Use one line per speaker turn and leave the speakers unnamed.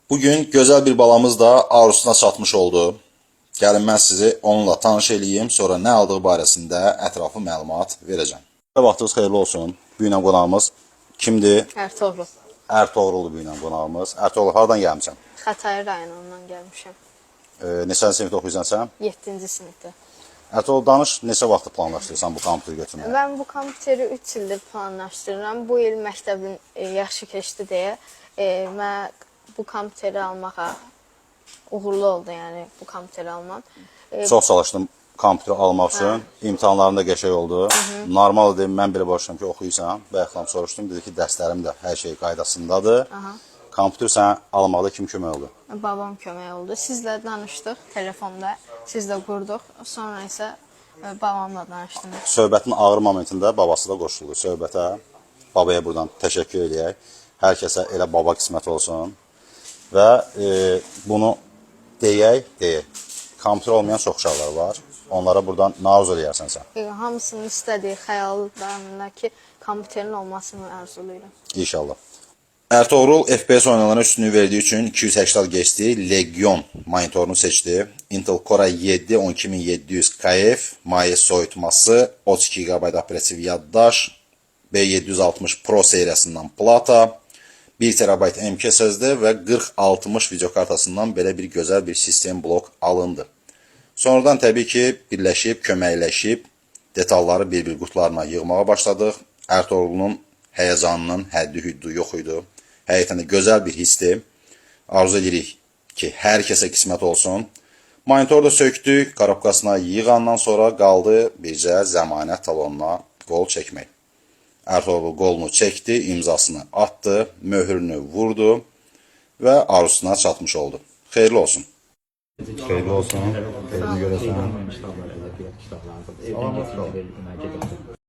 Bugün gözəl bir balamız da arzusuna çatmış oldu. Gəlin mən sizi onunla tanış eləyim, sonra nə aldığı barəsində ətraflı məlumat verəcəm. Vaxtınız xeyirli olsun. Bu ilə qonağımız kimdir?
Ertuğrul.
Ertuğrul'dur bu ilə qonağımız. Ertuğrul, hardan gəlmişsən?
Xətai rayonundan gəlmişəm.
Neçənci sinifdə oxuyursan sən?
7-ci sinifdə.
Ertuğrul, danış, neçə vaxtı planlaşdırırsan bu kompüteri götürməyə?
Mən bu kompüteri 3 ildir planlaşdırıram. Bu il məktəbim yaxşı keçdi deyə mən bu kompüteri almağa uğurlu oldu, yəni bu kompüteri almam.
Çox çalışdım kompüteri almaq üçün. İmtahanlarım da qəşəng oldu. Normaldır, mən belə başladım ki, oxuyursan. Bayaqdan soruşdum, dedi ki, dərslərim də hər şey qaydasındadır. Kompüter sənə almaqda kim kömək oldu?
Babam kömək oldu. Sizlə danışdıq telefonda, sizlə qurduq. Sonra isə babamla danışdım.
Söhbətin ağır momentində babası da qoşuldu söhbətə. Babaya buradan təşəkkür edək. Hər kəsə elə baba qismət olsun. Və bunu deyək. Kompüter olmayan çox uşaqlar var. Onlara buradan naruz eləyərsən sən.
Hamısının istədiyi xəyallarındakı kompüterin olmasını arzulayıram.
İnşallah. Ertuğrul FPS oyunlarına üstünlüğü verdiği için 280 geçti. Legion monitorunu seçti. Intel Core i7 12700KF, maye soyutması, 32 GB operatif yaddaş, B760 Pro serisinden plata, 1 TB MK SSD ve 4060 video kartasından belə bir güzel bir sistem blok alındı. Sonradan tabii ki birləşib, köməkləşib detalları bir-bir qutularına yığmağa başladıq. Ertuğrul'un həyəcanının həddi-hüddü yox idi. Həqiqətən də gözəl bir hissdir. Arzu edirik ki, hər kəsə qismət olsun. Monitoru da söktük, qarabqasına yığandan sonra qaldı bircə zəmanət talonuna qol çəkmək. Ertuğrul qolunu çəkdi, imzasını atdı, möhrünü vurdu və arzusuna çatmış oldu. Xeyirli olsun. Xeyirli olsun. Xeyirli görəsən.